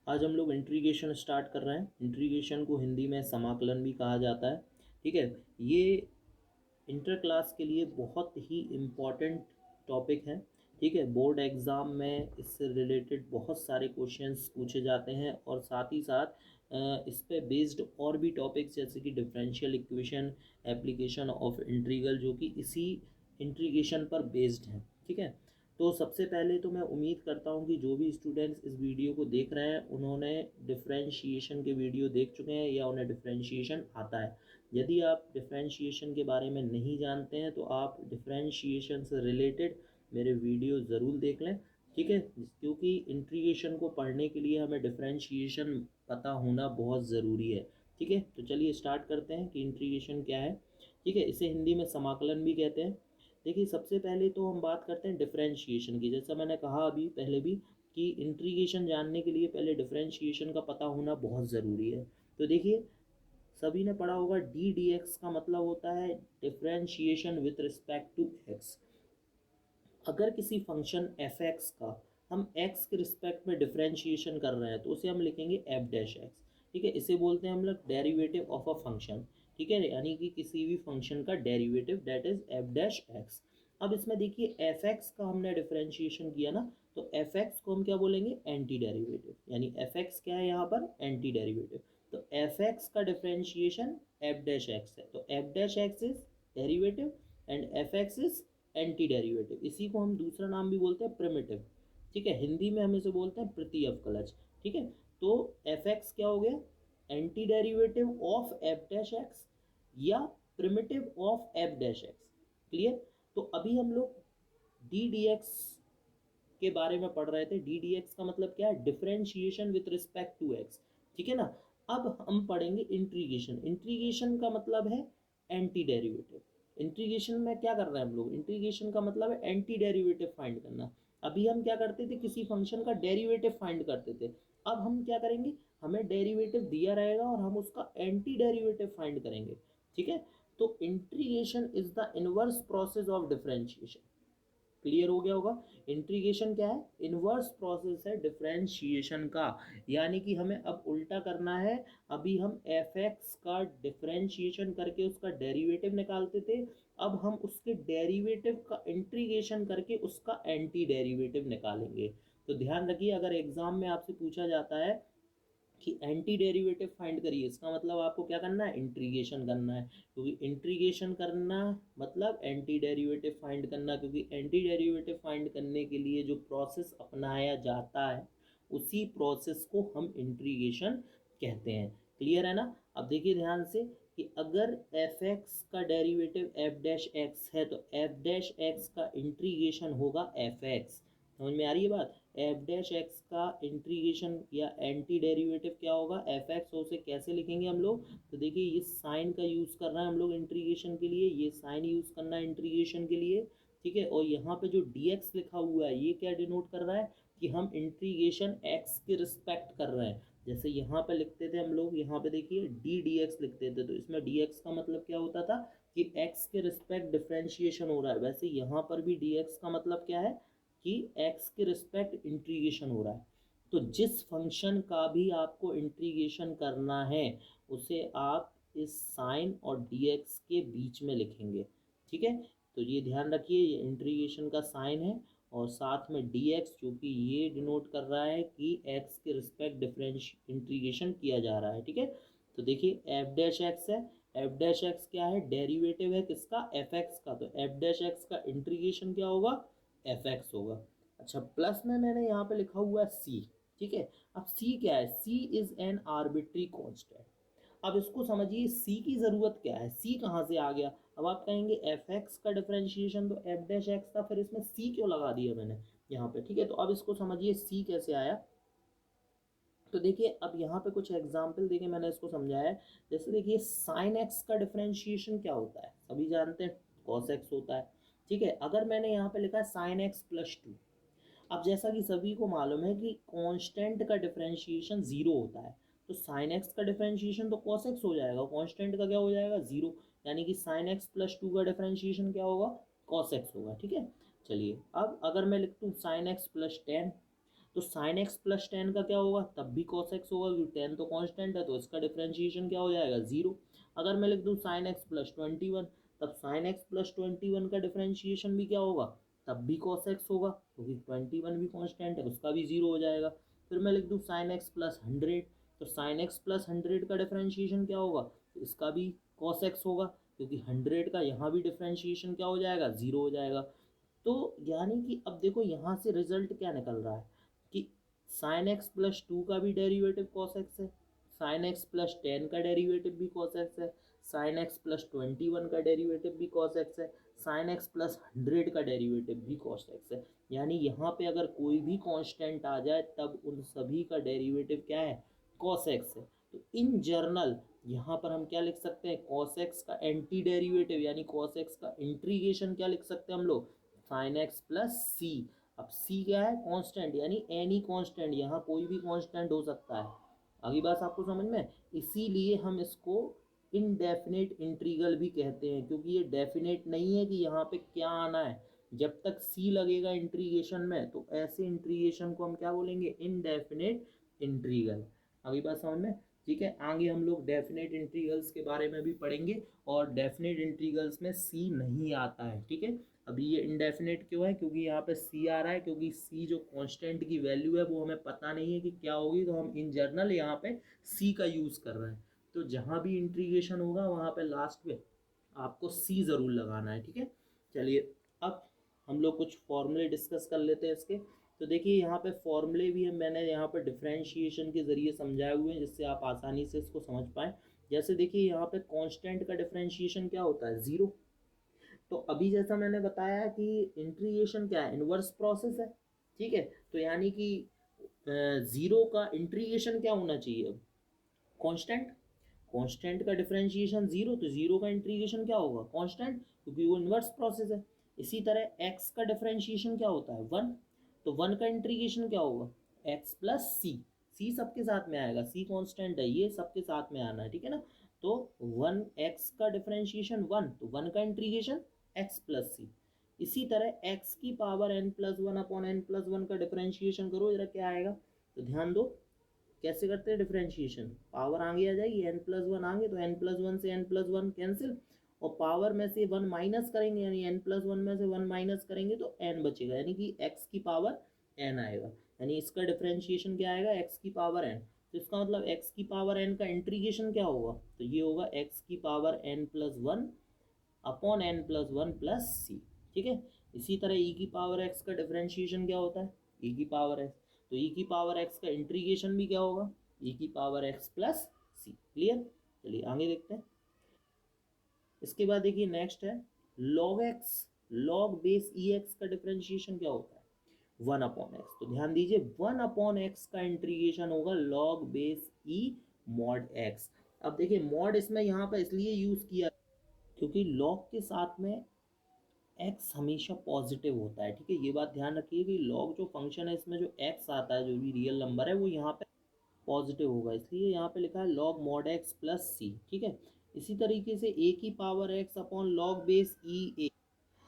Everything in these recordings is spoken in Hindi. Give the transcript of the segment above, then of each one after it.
आज हम लोग इंट्रीगेशन स्टार्ट कर रहे हैं। इंट्रीगेशन को हिंदी में समाकलन भी कहा जाता है। ठीक है, ये इंटर क्लास के लिए बहुत ही इम्पॉर्टेंट टॉपिक है। ठीक है, बोर्ड एग्ज़ाम में इससे रिलेटेड बहुत सारे क्वेश्चंस पूछे जाते हैं और साथ ही साथ इस पे बेस्ड और भी टॉपिक्स जैसे कि differential equation, application of integral, जो कि इसी इंट्रीगेशन पर बेस्ड हैं। ठीक है, तो सबसे पहले तो मैं उम्मीद करता हूँ कि जो भी स्टूडेंट्स इस वीडियो को देख रहे हैं उन्होंने डिफरेंशिएशन के वीडियो देख चुके हैं या उन्हें डिफरेंशिएशन आता है। यदि आप डिफरेंशिएशन के बारे में नहीं जानते हैं तो आप डिफरेंशिएशन से रिलेटेड मेरे वीडियो ज़रूर देख लें। ठीक है, क्योंकि इंटीग्रेशन को पढ़ने के लिए हमें डिफरेंशिएशन पता होना बहुत ज़रूरी है। ठीक है, तो चलिए स्टार्ट करते हैं कि इंटीग्रेशन क्या है। ठीक है, इसे हिंदी में समाकलन भी कहते हैं। देखिए, सबसे पहले तो हम बात करते हैं डिफरेंशिएशन की। जैसा मैंने कहा अभी पहले भी कि इंटीग्रेशन जानने के लिए पहले डिफरेंशिएशन का पता होना बहुत ज़रूरी है। तो देखिए, सभी ने पढ़ा होगा डी डी एक्स का मतलब होता है differentiation with respect to x. अगर किसी फंक्शन एफ एक्स का हम एक्स के रिस्पेक्ट में डिफरेंशिएशन कर रहे हैं तो उसे हम लिखेंगे एफ डैश एक्स। ठीक है, इसे बोलते हैं हम लोग डेरिवेटिव ऑफ अ फंक्शन। ठीक है, यानी कि किसी भी फंक्शन का derivative, that is F dash x. अब इसमें देखिए एफ एक्स का हमने डिफरेंशिएशन किया ना, तो एफ एक्स को हम क्या बोलेंगे, एंटी डेरिवेटिव। यानी एफ एक्स क्या है यहाँ पर, एंटी डेरिवेटिव। तो एफ एक्स का डिफरेंशिएशन एफ डैश एक्स है, तो F dash x is derivative and F x is anti derivative. इसी को हम दूसरा नाम भी बोलते हैं प्रिमिटिव। ठीक है, हिंदी में हम इसे बोलते हैं प्रति अवकलज। ठीक है, तो एफ एक्स क्या हो गया, anti derivative of f dash x या primitive of f dash x. Clear. तो अभी हम लोग डी डी एक्स के बारे में पढ़ रहे थे। डी डी एक्स का मतलब क्या है, differentiation with respect to x. ठीक है ना। अब हम पढ़ेंगे इंटीग्रेशन। इंटीग्रेशन का मतलब है एंटी डेरिवेटिव। इंटीग्रेशन में क्या कर रहे हैं हम लोग, इंटीग्रेशन का मतलब है एंटी डेरिवेटिव फाइंड करना। अभी हम क्या करते थे, किसी फंक्शन का डेरिवेटिव फाइंड करते थे। अब हम क्या करेंगे, हमें डेरिवेटिव दिया रहेगा और हम उसका एंटी डेरिवेटिव फाइंड करेंगे। ठीक है, तो integration is the inverse process of differentiation. Clear हो गया होगा। इंटीग्रेशन क्या है, इनवर्स प्रोसेस है डिफरेंशिएशन का। यानी कि हमें अब उल्टा करना है। अभी हम एफ एक्स का डिफरेंशिएशन करके उसका डेरिवेटिव निकालते थे, अब हम उसके डेरिवेटिव का इंटीग्रेशन करके उसका एंटी डेरिवेटिव निकालेंगे। तो ध्यान रखिए, अगर एग्जाम में आपसे पूछा जाता है कि एंटी डेरिवेटिव फाइंड करिए, इसका मतलब आपको क्या करना है, इंटीग्रेशन करना है। क्योंकि इंटीग्रेशन करना मतलब एंटी डेरिवेटिव फाइंड करना, क्योंकि एंटी डेरिवेटिव फाइंड करने के लिए जो प्रोसेस अपनाया जाता है उसी प्रोसेस को हम इंटीग्रेशन कहते हैं। क्लियर है ना। अब देखिए ध्यान से कि अगर एफ एक्स का डेरिवेटिव एफ डैश एक्स है तो एफ डैश एक्स का इंटीग्रेशन होगा एफ एक्स। समझ में आ रही है बात। एफ डैश एक्स का इंटीग्रेशन या एंटी डेरिवेटिव क्या होगा, एफ एक्स। उसे कैसे लिखेंगे हम लोग, तो देखिए ये साइन का यूज़ कर रहे हैं हम लोग इंटीग्रेशन के लिए, ये साइन यूज़ करना है इंटीग्रेशन के लिए। ठीक है, और यहाँ पे जो डी एक्स लिखा हुआ है ये क्या डिनोट कर रहा है कि हम इंटीग्रेशन एक्स के रिस्पेक्ट कर रहे हैं। जैसे यहाँ पे लिखते थे हम लोग, यहाँ पे देखिए डी डी एक्स लिखते थे, तो इसमें डी एक्स का मतलब क्या होता था कि एक्स के रिस्पेक्ट डिफ्रेंशिएशन हो रहा है। वैसे यहाँ पर भी डी एक्स का मतलब क्या है कि x के रिस्पेक्ट इंटीग्रेशन हो रहा है। तो जिस फंक्शन का भी आपको इंटीग्रेशन करना है उसे आप इस साइन और dx के बीच में लिखेंगे। ठीक है, तो ये ध्यान रखिए, ये इंटीग्रेशन का साइन है और साथ में dx, जो कि ये डिनोट कर रहा है कि x के रिस्पेक्ट डिफरेंश इंटीग्रेशन किया जा रहा है। ठीक है, तो देखिए एफ डैश एक्स है, एफ डैश एक्स क्या है, डेरिवेटिव है किसका, एफ एक्स का। तो एफ डैश एक्स का इंटीग्रेशन क्या होगा, एफ एक्स होगा। अच्छा, प्लस में मैंने यहाँ पे लिखा हुआ है सी। ठीक है, अब सी क्या है, सी इज एन आर्बिट्री कॉन्स्टेंट। अब इसको समझिए, सी की ज़रूरत क्या है, सी कहाँ से आ गया। अब आप कहेंगे एफ एक्स का डिफरेंशिएशन तो एफ डैश एक्स था, फिर इसमें सी क्यों लगा दिया मैंने यहाँ पे। ठीक है, तो अब इसको समझिए सी कैसे आया। तो देखिए अब यहाँ पे कुछ एग्जाम्पल देके मैंने इसको समझाया है। जैसे देखिए साइन एक्स का डिफरेंशिएशन क्या होता है, सभी जानते हैं कॉस एक्स होता है। ठीक है, अगर मैंने यहाँ पे लिखा है साइन एक्स प्लस टू, अब जैसा कि सभी को मालूम है कि कांस्टेंट का डिफरेंशिएशन जीरो होता है, तो साइन एक्स का डिफरेंशिएशन तो कॉस एक्स हो जाएगा, कांस्टेंट का क्या हो जाएगा, जीरो। यानी कि साइन एक्स प्लस टू का डिफरेंशिएशन क्या होगा, कॉस एक्स होगा। ठीक है, चलिए अब अगर मैं लिख दूँ साइन एक्स प्लस टेन, तो साइन एक्स प्लस टेन का क्या होगा, तब भी कॉस एक्स होगा, क्योंकि टेन तो कांस्टेंट है, तो इसका डिफरेंशिएशन क्या हो जाएगा, जीरो। अगर मैं लिख दूँ साइन एक्स प्लस 21, तब साइन एक्स प्लस 21 का डिफरेंशिएशन भी क्या होगा, तब भी कॉस एक्स होगा, क्योंकि 21 भी कांस्टेंट है, उसका भी जीरो हो जाएगा। फिर मैं लिख दूँ साइन एक्स प्लस 100, तो साइन एक्स प्लस 100 का डिफरेंशिएशन क्या होगा, तो इसका भी कॉस एक्स होगा, क्योंकि 100 का यहाँ भी डिफरेंशिएशन क्या हो जाएगा, जीरो हो जाएगा। तो यानी कि अब देखो यहाँ से रिजल्ट क्या निकल रहा है कि साइन एक्स प्लस 2 का भी डेरिवेटिव कॉस एक्स है, साइन एक्स प्लस 10 का डेरिवेटिव भी कॉस एक्स है, साइन एक्स प्लस 21 का डेरिवेटिव भी कॉस एक्स है, साइन एक्स प्लस 100 का डेरिवेटिव भी कॉस एक्स है। यानी यहाँ पे अगर कोई भी कांस्टेंट आ जाए तब उन सभी का डेरिवेटिव क्या है, कॉस एक्स है। तो इन जर्नल यहाँ पर हम क्या लिख सकते हैं, कॉस एक्स का एंटी डेरिवेटिव यानी कॉस एक्स का इंटीग्रेशन क्या लिख सकते हैं हम लोग, साइन एक्स प्लस सी। अब सी क्या है, कांस्टेंट, यानी एनी कांस्टेंट, यहाँ कोई भी कांस्टेंट हो सकता है। अगली बात आपको समझ में, इसीलिए हम इसको इनडेफिनेट इंटीग्रल भी कहते हैं, क्योंकि ये डेफिनेट नहीं है कि यहाँ पे क्या आना है। जब तक सी लगेगा इंटीग्रेशन में, तो ऐसे इंटीग्रेशन को हम क्या बोलेंगे, इनडेफिनेट इंटीग्रल। अगली बात समझ में, ठीक है। आगे हम लोग डेफिनेट इंटीग्रल्स के बारे में भी पढ़ेंगे, और डेफिनेट इंटीग्रल्स में सी नहीं आता है, ठीक है। अभी ये इंडेफिनेट क्यों है, क्योंकि यहाँ पे सी आ रहा है, क्योंकि सी जो कांस्टेंट की वैल्यू है वो हमें पता नहीं है कि क्या होगी, तो हम इन जनरल यहाँ पे सी का यूज़ कर रहे हैं। तो जहाँ भी इंटीग्रेशन होगा वहाँ पे लास्ट में आपको सी ज़रूर लगाना है, ठीक है। चलिए अब हम लोग कुछ फॉर्मूले डिस्कस कर लेते हैं इसके। तो देखिए यहाँ पे फॉर्मूले भी है, मैंने यहाँ पर डिफरेंशिएशन के ज़रिए समझाए हुए हैं, जिससे आप आसानी से इसको समझ पाएँ। जैसे देखिए यहाँ पे कांस्टेंट का डिफरेंशिएशन क्या होता है, ज़ीरो। तो अभी जैसा मैंने बताया कि इंटीग्रेशन क्या है, इनवर्स प्रोसेस है, ठीक है। तो यानी कि ज़ीरो का इंटीग्रेशन क्या होना चाहिए, कांस्टेंट। कांस्टेंट का डिफरेंशिएशन जीरो, तो जीरो का इंटीग्रेशन क्या होगा, कांस्टेंट, क्योंकि वो इनवर्स प्रोसेस है। इसी तरह एक्स का डिफरेंशिएशन क्या होता है, वन, तो वन का इंटीग्रेशन क्या होगा, एक्स प्लस सी। सी सबके साथ में आएगा, सी कांस्टेंट है, ये सबके साथ में आना है, ठीक है ना। तो वन एक्स का डिफरेंशिएशन वन, तो वन का इंटीग्रेशन एक्स प्लस सी। इसी तरह एक्स की power n plus one upon n plus one का डिफरेंशिएशन करो, जरा क्या आएगा। तो ध्यान दो कैसे करते हैं डिफरेंशिएशन, पावर आगे आ जाएगी, एन प्लस वन आगे, तो एन प्लस वन से एन प्लस वन कैंसिल, और पावर में से वन माइनस करेंगे, यानी एन प्लस वन में से वन माइनस करेंगे तो एन बचेगा, यानी कि एक्स की पावर एन आएगा। यानी इसका डिफरेंशिएशन क्या आएगा, एक्स की पावर एन। तो इसका मतलब एक्स की पावर एन का इंटीग्रेशन क्या होगा, तो ये होगा एक्स की power n plus one upon n plus one plus c, ठीक है। इसी तरह ई की पावर एक्स का डिफरेंशिएशन क्या होता है, ई की पावर एक्स, तो ई की पावर एक्स का इंटीग्रेशन भी क्या होगा, ई की पावर एक्स प्लस सी। क्लियर, चलिए आगे देखते हैं। इसके बाद देखिए नेक्स्ट है लॉग एक्स, लॉग बेस ई एक्स का डिफरेंशिएशन क्या होता है, वन अपॉन एक्स। तो ध्यान दीजिए वन अपॉन एक्स का इंटीग्रेशन होगा लॉग बेस ई मॉड एक्स। अब देखिए मॉड इसमें यहाँ पर इसलिए यूज़ किया क्योंकि लॉग के साथ में एक्स हमेशा पॉजिटिव होता है, ठीक है। ये बात ध्यान रखिए कि लॉग जो फंक्शन है इसमें जो एक्स आता है, जो भी रियल नंबर है, वो यहाँ पे पॉजिटिव होगा, इसलिए यहाँ पे लिखा है log mod x plus c, ठीक है। इसी तरीके से ए की power x upon log base e a.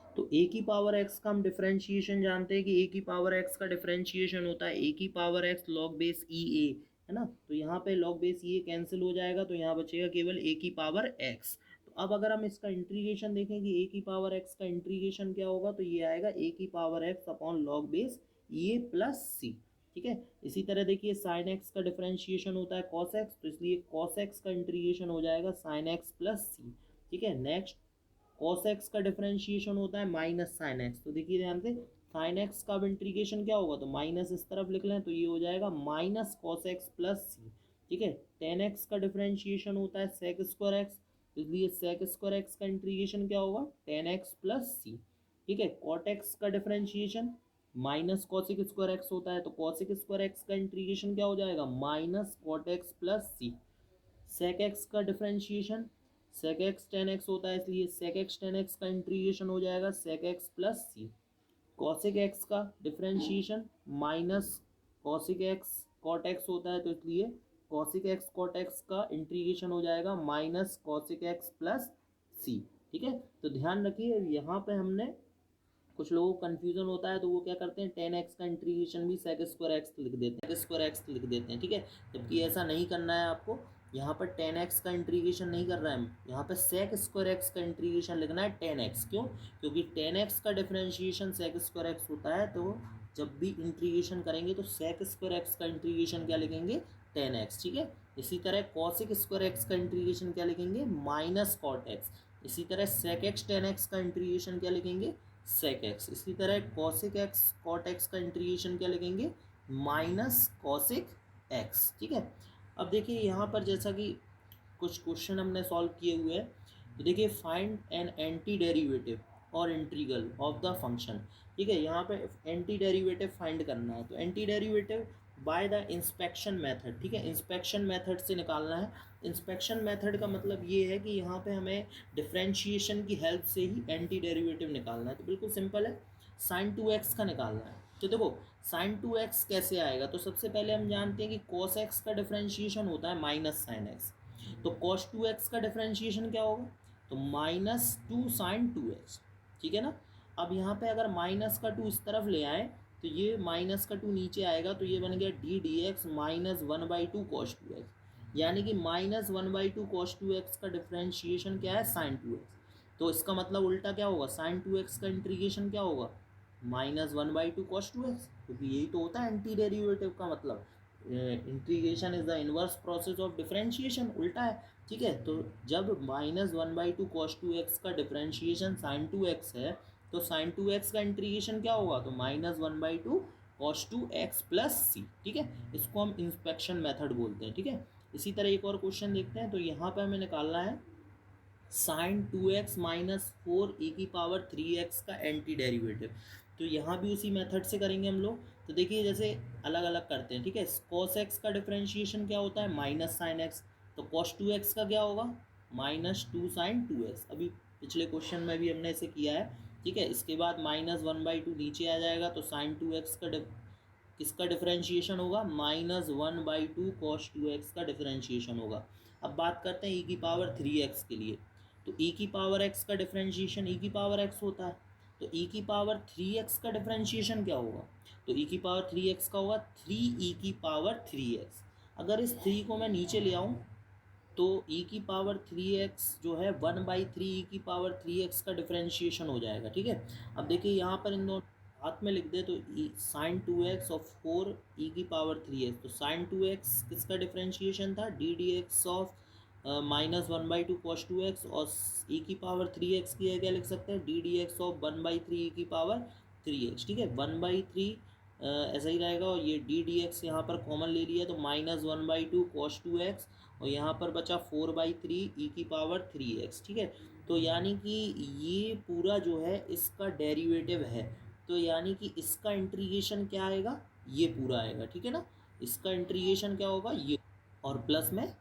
तो ए की पावर एक्स का हम डिफरेंशिएशन जानते हैं कि ए की पावर एक्स का डिफरेंशिएशन होता है ए की power x log base e ए, है ना। तो यहाँ पे लॉग बेस ई ए कैंसिल हो जाएगा, तो यहाँ बचेगा केवल ए की पावर एक्स। तो अब अगर हम इसका इंटीग्रेशन देखें कि ए की पावर एक्स का इंटीग्रेशन क्या होगा, तो ये आएगा ए की power x upon log base e a plus c, ठीक है। इसी तरह देखिए साइन एक्स का डिफरेंशिएशन होता है कॉस एक्स, तो इसलिए कॉस एक्स का इंटीग्रेशन हो जाएगा साइन एक्स प्लस सी, ठीक है। नेक्स्ट कॉस एक्स का डिफरेंशिएशन होता है माइनस साइन एक्स, तो देखिए ध्यान से साइन एक्स का इंटीग्रेशन क्या होगा, तो माइनस इस तरफ लिख लें, तो ये हो जाएगा minus cos x plus c, ठीक है। टेन एक्स का डिफरेंशिएशन होता है सेक स्क्वायर एक्स, इसलिए सेक स्क्वायर एक्स का इंटीग्रेशन क्या होगा, टेन एक्स प्लस सी, ठीक है। कॉट एक्स का differentiation minus cosec square x होता है, तो कॉसिक स्क्वायर एक्स का इंटीग्रेशन क्या हो जाएगा, minus cot x plus c. Sec x का differentiation sec x tan x होता है, इसलिए सेक एक्स टेन एक्स का इंटीग्रेशन हो जाएगा sec x plus c. Cosec x का differentiation minus cosec x cot x होता है, तो इसलिए कॉसिक एक्स कॉट एक्स का इंटीग्रेशन हो जाएगा minus cosec x plus c, ठीक है। तो ध्यान रखिए यहाँ पे हमने कुछ लोगों को कन्फ्यूजन होता है तो वो क्या करते हैं, 10x का इंटीग्रेशन भी sec स्क्वायर एक्स लिख देते हैं, ठीक है। जबकि ऐसा नहीं करना है आपको, यहाँ पर 10x का इंटीग्रेशन नहीं कर रहा है, यहाँ पर sec स्क्वायर एक्स का इंटीग्रेशन लिखना है 10x। क्यों? क्योंकि 10x का डिफरेंशिएशन sec स्क्वायर एक्स होता है, तो जब भी इंटीग्रेशन करेंगे तो sec स्क्वायर एक्स का इंटीग्रेशन क्या लिखेंगे, 10x, ठीक है। इसी तरह cosec स्क्वायर एक्स का इंटीग्रेशन क्या लिखेंगे, माइनस कॉट एक्स। इसी तरह sec x tan x का इंटीग्रेशन क्या लिखेंगे, sec x। इसी तरह cosec x cot x का इंटीग्रेशन क्या लिखेंगे, माइनस cosec x, ठीक है। अब देखिए यहाँ पर जैसा कि कुछ क्वेश्चन हमने सॉल्व किए हुए हैं, तो देखिए फाइंड एन एंटी डेरिवेटिव और इंटीग्रल ऑफ द फंक्शन, ठीक है। यहाँ पे एंटी डेरिवेटिव फाइंड करना है, तो anti derivative by the inspection method, ठीक है, इंस्पेक्शन मेथड से निकालना है। इंस्पेक्शन मेथड का मतलब ये है कि यहाँ पे हमें डिफरेंशिएशन की हेल्प से ही एंटी डेरिवेटिव निकालना है। तो बिल्कुल सिंपल है, साइन 2x का निकालना है। तो देखो साइन 2x कैसे आएगा, तो सबसे पहले हम जानते हैं कि cos x का डिफरेंशिएशन होता है माइनस साइन x, तो cos 2x का डिफरेंशिएशन क्या होगा, तो माइनस 2 साइन 2x, ठीक है ना। अब यहाँ पे अगर माइनस का 2 इस तरफ ले आए तो ये माइनस का 2 नीचे आएगा, तो ये बन गया d/dx माइनस 1/2 cos 2x, यानी कि माइनस 1/2 cos 2x का डिफरेंशिएशन क्या है, साइन 2x। तो इसका मतलब उल्टा क्या होगा, साइन 2x का इंटीग्रेशन क्या होगा, माइनस 1/2 cos 2x, क्योंकि यही तो होता है एंटी डेरिवेटिव का मतलब। Integration is the inverse process of differentiation, उल्टा है, ठीक है। तो जब माइनस 1/2 cos 2x का डिफरेंशिएशन साइन 2x है, तो साइन 2x का इंटीग्रेशन क्या होगा, तो minus 1/2 cos 2x plus c, ठीक है। इसको हम इंस्पेक्शन मेथड बोलते हैं, ठीक है। इसी तरह एक और क्वेश्चन देखते हैं, तो यहाँ पर हमें निकालना है साइन 2x माइनस 4e⁻³ का एंटी डेरिवेटिव। तो यहाँ भी उसी मेथड से करेंगे हम लोग। तो देखिए जैसे अलग अलग करते हैं, ठीक है। cos x का डिफरेंशिएशन क्या होता है, माइनस साइन x, तो cos 2x का क्या होगा, माइनस 2 साइन 2x। अभी पिछले क्वेश्चन में भी हमने इसे किया है, ठीक है। इसके बाद माइनस 1/2 नीचे आ जाएगा, तो साइन 2x का किसका डिफरेंशिएशन होगा, माइनस 1/2 cos 2x का डिफरेंशिएशन होगा। अब बात करते हैं e⁻³ के लिए, तो e⁻x का डिफरेंशिएशन e⁻x होता है, तो e⁻3x का डिफरेंशिएशन क्या होगा, तो e⁻3x का होगा 3e⁻3x। अगर इस 3 को मैं नीचे ले आऊँ तो e⁻3x जो है 1/3 e⁻3x का डिफरेंशिएशन हो जाएगा, ठीक है। अब देखिए यहाँ पर इन दोनों हाथ में लिख दे, तो साइन 2x और 4 e⁻3x, तो साइन 2x किसका डिफरेंशिएशन था, d/dx of minus 1/2 cos 2x, और e⁻3x की क्या लिख सकते हैं, d/dx ऑफ 1/3 e⁻3x, ठीक है। 1/3 ऐसा ही रहेगा, और ये d/dx यहाँ पर कॉमन ले लिया तो माइनस 1/2 cos 2x, और यहाँ पर बचा 4/3 e⁻3x, ठीक है। तो यानी कि ये पूरा जो है इसका डेरिवेटिव है, तो यानी कि इसका इंटीग्रेशन क्या आएगा, ये पूरा आएगा, ठीक है ना। इसका इंटीग्रेशन क्या होगा, ये, और प्लस में